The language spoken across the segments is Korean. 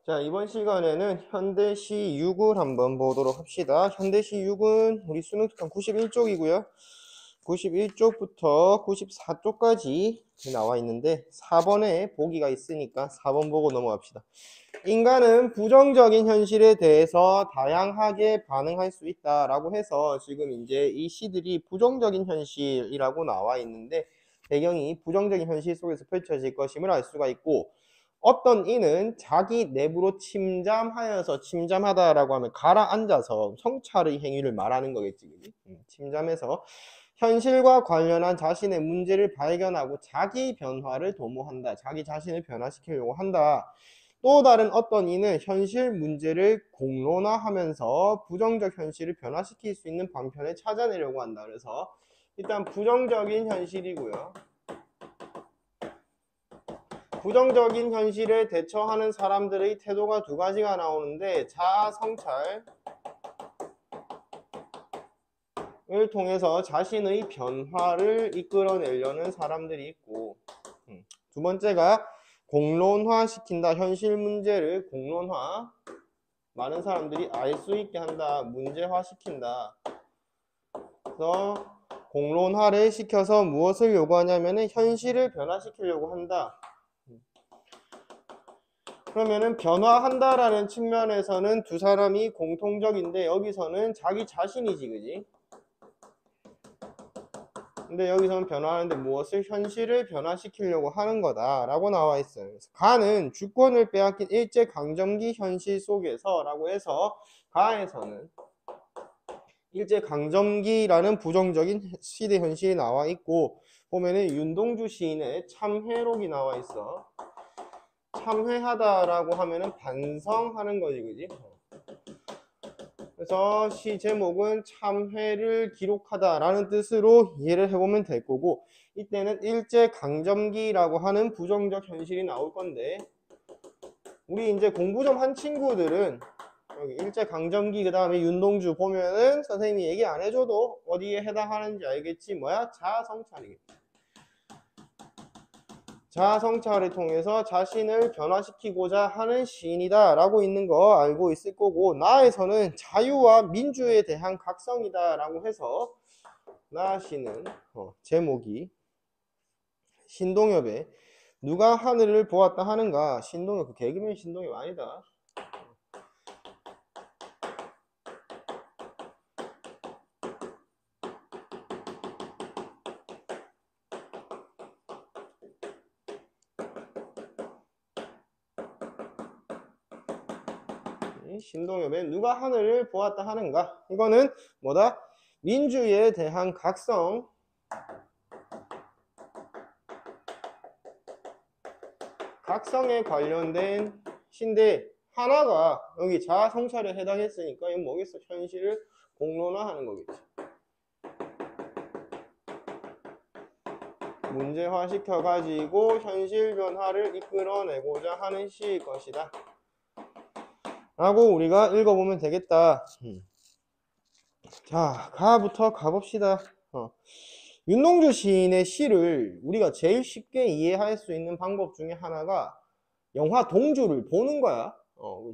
자, 이번 시간에는 현대시 6을 한번 보도록 합시다. 현대시 6은 우리 수능 특강 91쪽이고요. 91쪽부터 94쪽까지 나와 있는데 4번에 보기가 있으니까 4번 보고 넘어갑시다. 인간은 부정적인 현실에 대해서 다양하게 반응할 수 있다라고 해서 지금 이제 이 시들이 부정적인 현실이라고 나와 있는데 배경이 부정적인 현실 속에서 펼쳐질 것임을 알 수가 있고, 어떤 이는 자기 내부로 침잠하여서, 침잠하다라고 하면 가라앉아서 성찰의 행위를 말하는 거겠지, 그지? 침잠해서 현실과 관련한 자신의 문제를 발견하고 자기 변화를 도모한다. 자기 자신을 변화시키려고 한다. 또 다른 어떤 이는 현실 문제를 공론화하면서 부정적 현실을 변화시킬 수 있는 방편을 찾아내려고 한다. 그래서 일단 부정적인 현실이고요. 부정적인 현실에 대처하는 사람들의 태도가 두 가지가 나오는데, 자아 성찰을 통해서 자신의 변화를 이끌어내려는 사람들이 있고, 두 번째가 공론화시킨다. 현실 문제를 공론화, 많은 사람들이 알 수 있게 한다. 문제화시킨다. 그래서 공론화를 시켜서 무엇을 요구하냐면은 현실을 변화시키려고 한다. 그러면은 변화한다라는 측면에서는 두 사람이 공통적인데, 여기서는 자기 자신이지, 그지? 근데 여기서는 변화하는데 무엇을? 현실을 변화시키려고 하는 거다라고 나와 있어요. 그래서 가는 주권을 빼앗긴 일제강점기 현실 속에서 라고 해서, 가에서는 일제강점기라는 부정적인 시대 현실이 나와 있고, 보면은 윤동주 시인의 참회록이 나와 있어. 참회하다라고 하면은 반성하는 거지, 그지? 그래서 시 제목은 참회를 기록하다라는 뜻으로 이해를 해보면 될 거고, 이때는 일제강점기라고 하는 부정적 현실이 나올 건데, 우리 이제 공부 좀 한 친구들은 여기 일제강점기 그 다음에 윤동주 보면은 선생님이 얘기 안 해줘도 어디에 해당하는지 알겠지. 뭐야? 자아성찰이겠지. 자아성찰을 통해서 자신을 변화시키고자 하는 시인이다 라고 있는 거 알고 있을 거고, 나에서는 자유와 민주에 대한 각성이다 라고 해서, 나 시는 제목이 신동엽의 누가 하늘을 보았다 하는가. 신동엽, 그 개그맨 신동엽 아니다. 신동엽의 누가 하늘을 보았다 하는가. 이거는 뭐다? 민주에 대한 각성, 각성에 관련된 시인데, 하나가 여기 자아성찰에 해당했으니까 이건 뭐겠어? 현실을 공론화하는 거겠지. 문제화 시켜가지고 현실 변화를 이끌어내고자 하는 시일 것이다 라고 우리가 읽어보면 되겠다. 자, 가부터 가봅시다. 윤동주 시인의 시를 우리가 제일 쉽게 이해할 수 있는 방법 중에 하나가 영화 동주를 보는 거야.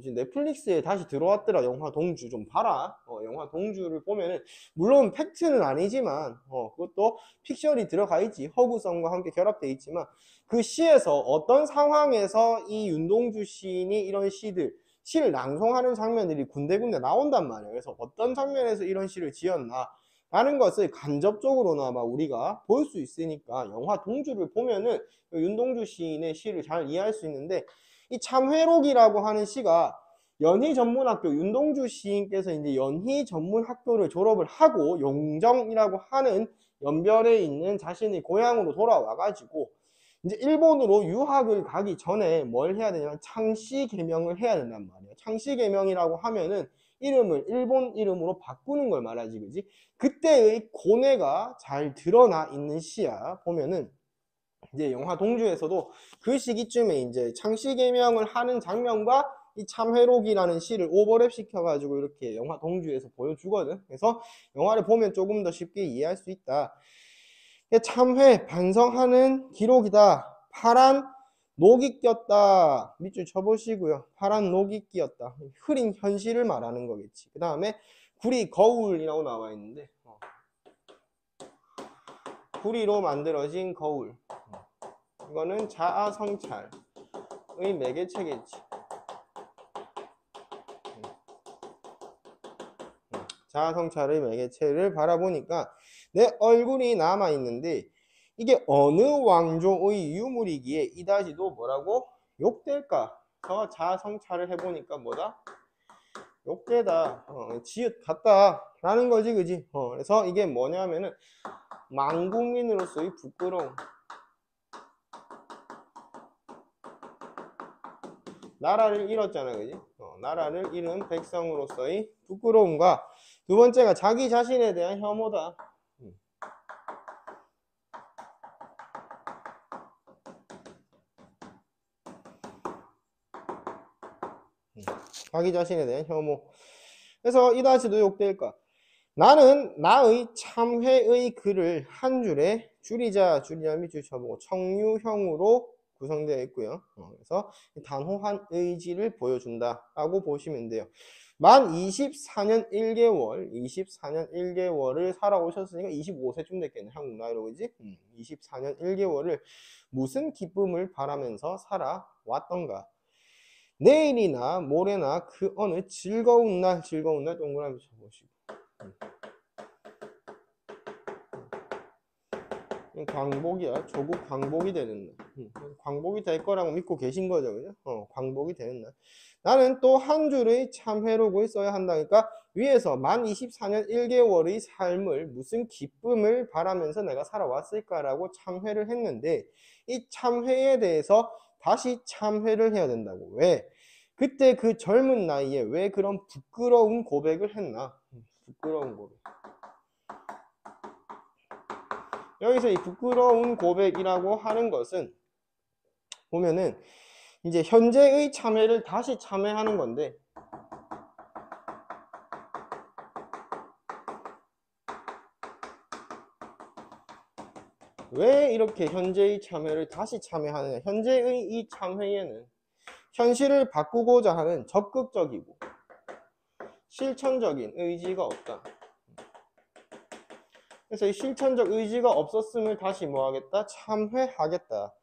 넷플릭스에 다시 들어왔더라. 영화 동주 좀 봐라. 영화 동주를 보면은, 물론 팩트는 아니지만 그것도 픽션이 들어가 있지. 허구성과 함께 결합되어 있지만, 그 시에서 어떤 상황에서 이 윤동주 시인이 이런 시를 낭송하는 장면들이 군데군데 나온단 말이에요. 그래서 어떤 장면에서 이런 시를 지었나 라는 것을 간접적으로나마 우리가 볼 수 있으니까 영화 동주를 보면은 윤동주 시인의 시를 잘 이해할 수 있는데, 이 참회록이라고 하는 시가 연희전문학교, 윤동주 시인께서 이제 연희전문학교를 졸업을 하고 용정이라고 하는 연변에 있는 자신의 고향으로 돌아와가지고 이제 일본으로 유학을 가기 전에 뭘 해야 되냐면 창씨개명을 해야 된단 말이에요. 창씨개명이라고 하면은 이름을 일본 이름으로 바꾸는 걸 말하지, 그지? 그때의 고뇌가 잘 드러나 있는 시야. 보면은 이제 영화 동주에서도 그 시기쯤에 이제 창씨개명을 하는 장면과 이 참회록이라는 시를 오버랩 시켜가지고 이렇게 영화 동주에서 보여주거든. 그래서 영화를 보면 조금 더 쉽게 이해할 수 있다. 참회, 반성하는 기록이다. 파란 녹이 꼈다. 밑줄 쳐보시고요. 파란 녹이 끼었다. 흐린 현실을 말하는 거겠지. 그 다음에 구리 거울이라고 나와 있는데 구리로 만들어진 거울. 이거는 자아성찰의 매개체겠지. 자아성찰의 매개체를 바라보니까 내 얼굴이 남아있는데 이게 어느 왕조의 유물이기에 이다지도 뭐라고? 욕될까? 자아성찰을 해보니까 뭐다? 욕되다. 지읒 같다. 라는 거지, 그지? 그래서 이게 뭐냐면은 만국민으로서의 부끄러움. 나라를 잃었잖아, 그지? 나라를 잃은 백성으로서의 부끄러움과 두 번째가 자기 자신에 대한 혐오다. 자기 자신에 대한 혐오. 그래서 이다지도 욕될까? 나는 나의 참회의 글을 한 줄에 줄이자 밑줄 쳐보고 청유형으로 구성되어 있고요. 그래서 단호한 의지를 보여준다 라고 보시면 돼요. 만 24년 1개월을 살아오셨으니까 25세쯤 됐겠네. 한국 나이로, 그지? 24년 1개월을 무슨 기쁨을 바라면서 살아왔던가? 내일이나 모레나 그 어느 즐거운 날 동그라미 쳐보시고. 광복이야. 조국 광복이 되는 날. 광복이 될 거라고 믿고 계신 거죠, 그죠? 광복이 되는 날. 나는 또 한 줄의 참회록을 써야 한다니까 위에서 만 24년 1개월의 삶을 무슨 기쁨을 바라면서 내가 살아왔을까라고 참회를 했는데 이 참회에 대해서 다시 참회를 해야 된다고. 왜? 그때 그 젊은 나이에 왜 그런 부끄러운 고백을 했나? 부끄러운 고백. 여기서 이 부끄러운 고백이라고 하는 것은 보면은 이제 현재의 참회를 다시 참회하는 건데 왜 이렇게 현재의 참회를 다시 참회하느냐? 현재의 이 참회에는 현실을 바꾸고자 하는 적극적이고 실천적인 의지가 없다. 그래서 이 실천적 의지가 없었음을 다시 뭐 하겠다? 참회하겠다.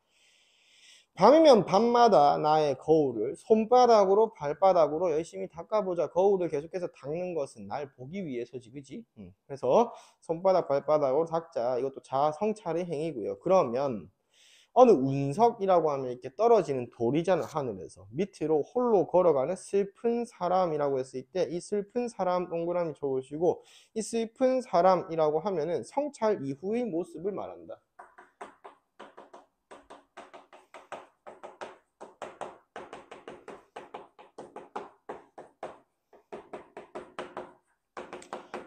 밤이면 밤마다 나의 거울을 손바닥으로 발바닥으로 열심히 닦아보자. 거울을 계속해서 닦는 것은 날 보기 위해서지, 그지? 그래서 손바닥 발바닥으로 닦자. 이것도 자아성찰의 행위고요. 그러면 어느 운석이라고 하면 이렇게 떨어지는 돌이잖아. 하늘에서 밑으로 홀로 걸어가는 슬픈 사람이라고 했을 때 이 슬픈 사람 동그라미 쳐보시고 이 슬픈 사람이라고 하면은 성찰 이후의 모습을 말한다.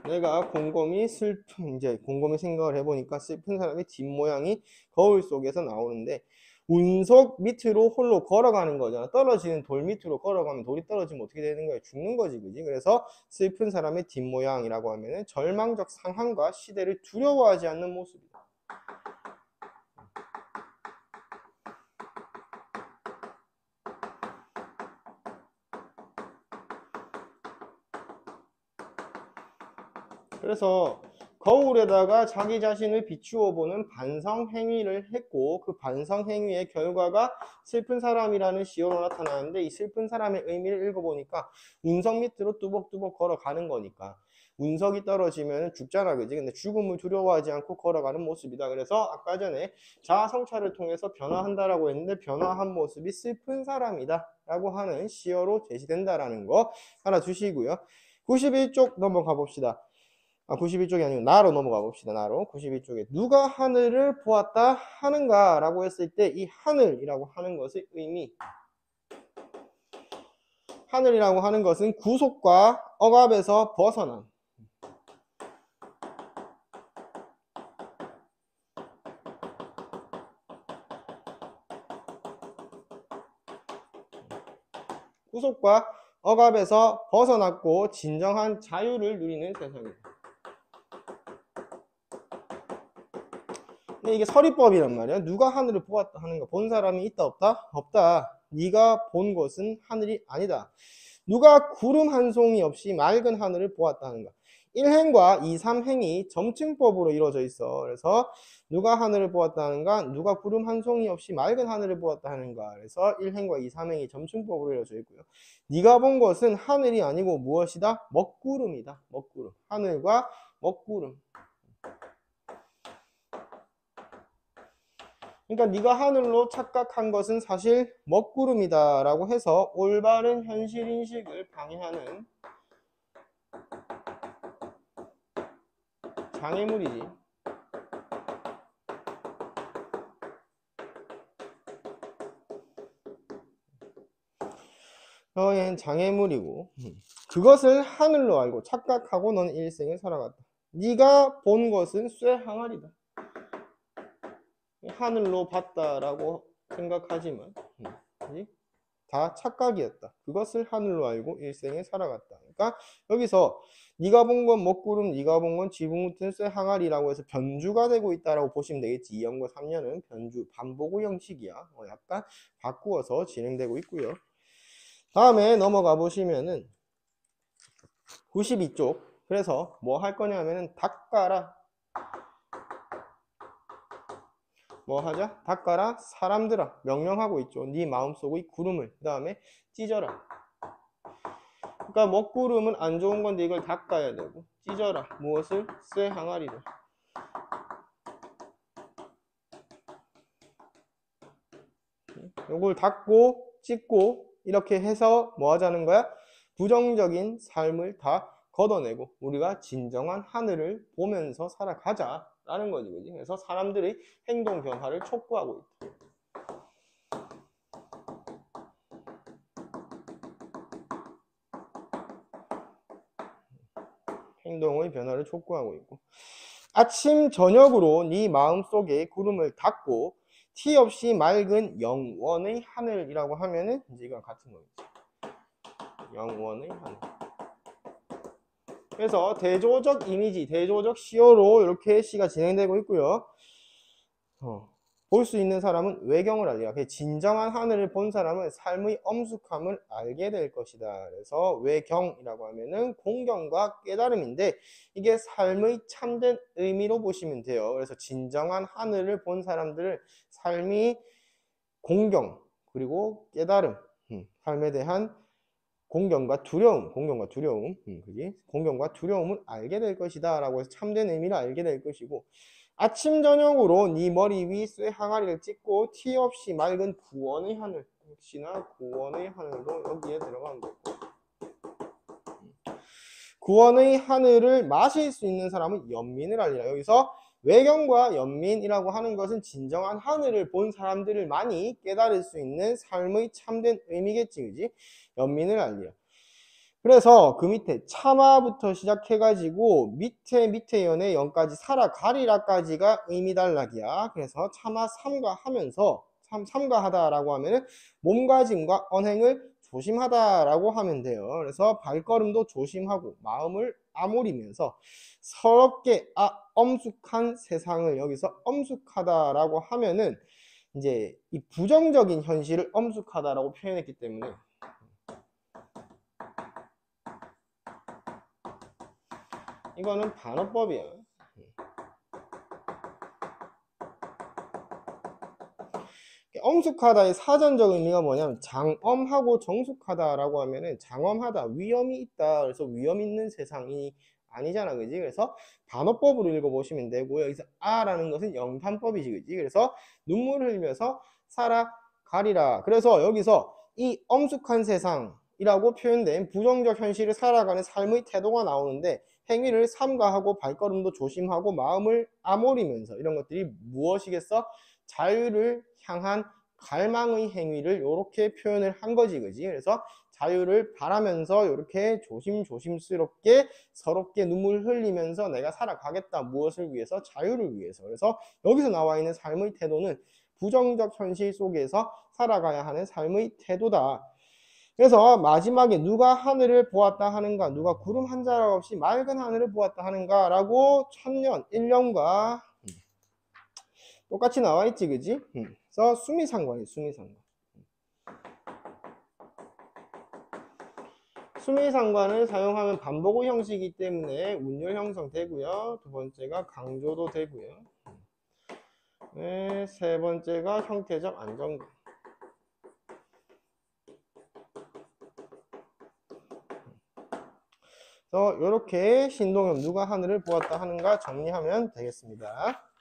내가 곰곰이 생각을 해보니까 슬픈 사람의 뒷모양이 거울 속에서 나오는데 운석 밑으로 홀로 걸어가는 거잖아. 떨어지는 돌 밑으로 걸어가면 돌이 떨어지면 어떻게 되는 거야? 죽는 거지, 그지? 그래서 슬픈 사람의 뒷모양이라고 하면은 절망적 상황과 시대를 두려워하지 않는 모습이다. 그래서 거울에다가 자기 자신을 비추어 보는 반성 행위를 했고 그 반성 행위의 결과가 슬픈 사람이라는 시어로 나타나는데 이 슬픈 사람의 의미를 읽어보니까 운석 밑으로 뚜벅뚜벅 걸어가는 거니까 운석이 떨어지면 죽잖아, 그지? 근데 죽음을 두려워하지 않고 걸어가는 모습이다. 그래서 아까 전에 자아성찰을 통해서 변화한다라고 했는데 변화한 모습이 슬픈 사람이다 라고 하는 시어로 제시된다라는 거 알아주시고요. 91쪽 넘어가 봅시다. 91쪽이 아니고 나로 넘어가 봅시다. 나로 91쪽에 누가 하늘을 보았다 하는가 라고 했을 때 이 하늘이라고 하는 것의 의미, 하늘이라고 하는 것은 구속과 억압에서 벗어난 구속과 억압에서 벗어났고 진정한 자유를 누리는 세상이다. 근데 이게 서리법이란 말이야. 누가 하늘을 보았다 하는가? 본 사람이 있다 없다? 없다. 네가 본 것은 하늘이 아니다. 누가 구름 한 송이 없이 맑은 하늘을 보았다 하는가? 1행과 2, 3행이 점층법으로 이루어져 있어. 그래서 누가 하늘을 보았다 하는가? 누가 구름 한 송이 없이 맑은 하늘을 보았다 하는가? 그래서 1행과 2, 3행이 점층법으로 이루어져 있고요. 네가 본 것은 하늘이 아니고 무엇이다? 먹구름이다. 먹구름. 하늘과 먹구름. 그러니까 네가 하늘로 착각한 것은 사실 먹구름이다 라고 해서 올바른 현실인식을 방해하는 장애물이지. 너의 장애물이고 그것을 하늘로 알고 착각하고 너는 일생을 살아갔다. 네가 본 것은 쇠항아리다. 하늘로 봤다라고 생각하지만 다 착각이었다. 그것을 하늘로 알고 일생을 살아갔다. 그러니까 여기서 네가 본 건 먹구름, 네가 본 건 지붕 같은 쇠항아리라고 해서 변주가 되고 있다라고 보시면 되겠지. 2형과 3년은 변주, 반복의 형식이야. 약간 바꾸어서 진행되고 있고요. 다음에 넘어가 보시면은 92쪽. 그래서 뭐 할 거냐면은 닦아라. 뭐 하자? 닦아라 사람들아. 명령하고 있죠. 네 마음속의 구름을. 그 다음에 찢어라. 그러니까 먹구름은 안 좋은 건데 이걸 닦아야 되고 찢어라. 무엇을? 쇠항아리를. 요걸 닦고 찢고 이렇게 해서 뭐 하자는 거야? 부정적인 삶을 다 걷어내고 우리가 진정한 하늘을 보면서 살아가자 라는 거지. 그지? 그래서 사람들의 행동 변화를 촉구하고 있다. 행동의 변화를 촉구하고 있고 아침 저녁으로 네 마음속에 구름을 닫고 티 없이 맑은 영원의 하늘이라고 하면은 이제 이거랑 같은 거겠지. 영원의 하늘. 그래서 대조적 이미지, 대조적 시어로 이렇게 시가 진행되고 있고요. 볼 수 있는 사람은 외경을 알리라. 진정한 하늘을 본 사람은 삶의 엄숙함을 알게 될 것이다. 그래서 외경이라고 하면은 공경과 깨달음인데 이게 삶의 참된 의미로 보시면 돼요. 그래서 진정한 하늘을 본 사람들은 삶이 공경 그리고 깨달음, 삶에 대한 공경과 두려움, 공경과 두려움을 알게 될 것이다 라고 해서 참된 의미를 알게 될 것이고 아침 저녁으로 네 머리 위 쇠항아리를 찢고 티 없이 맑은 구원의 하늘, 역시나 구원의 하늘도 여기에 들어간 거고 구원의 하늘을 마실 수 있는 사람은 연민을 알리라. 여기서 외경과 연민이라고 하는 것은 진정한 하늘을 본 사람들을 많이 깨달을 수 있는 삶의 참된 의미겠지. 그지? 연민을 알리라. 그래서 그 밑에 참아부터 시작해가지고 밑에 연의 영까지 살아가리라까지가 의미단락이야. 그래서 참아 삼가하면서 삼가하다라고 하면은 몸가짐과 언행을 조심하다라고 하면 돼요. 그래서 발걸음도 조심하고 마음을 아무리면서 서럽게 엄숙한 세상을 여기서 엄숙하다라고 하면은 이제 이 부정적인 현실을 엄숙하다라고 표현했기 때문에 이거는 반어법이야. 엄숙하다의 사전적 의미가 뭐냐면 장엄하고 정숙하다라고 하면은 장엄하다, 위험이 있다. 그래서 위험 있는 세상이 아니잖아, 그지? 그래서 반어법으로 읽어보시면 되고요. 여기서 아라는 것은 영탄법이지, 그지? 그래서 눈물을 흘리면서 살아가리라. 그래서 여기서 이 엄숙한 세상이라고 표현된 부정적 현실을 살아가는 삶의 태도가 나오는데 행위를 삼가하고 발걸음도 조심하고 마음을 아무리면서 이런 것들이 무엇이겠어? 자유를 향한 갈망의 행위를 이렇게 표현을 한 거지, 그지? 그래서 자유를 바라면서 이렇게 조심스럽게 서럽게 눈물 흘리면서 내가 살아가겠다. 무엇을 위해서? 자유를 위해서. 그래서 여기서 나와 있는 삶의 태도는 부정적 현실 속에서 살아가야 하는 삶의 태도다. 그래서 마지막에 누가 하늘을 보았다 하는가, 누가 구름 한 자락 없이 맑은 하늘을 보았다 하는가 라고 천년, 1년과 똑같이 나와 있지, 그지? 그래서 수미상관이에요, 수미상관. 수미상관을 사용하면 반복의 형식이기 때문에 운율 형성되고요. 두 번째가 강조도 되고요. 네, 세 번째가 형태적 안정감. 그래서 이렇게 신동엽 누가 하늘을 보았다 하는가 정리하면 되겠습니다.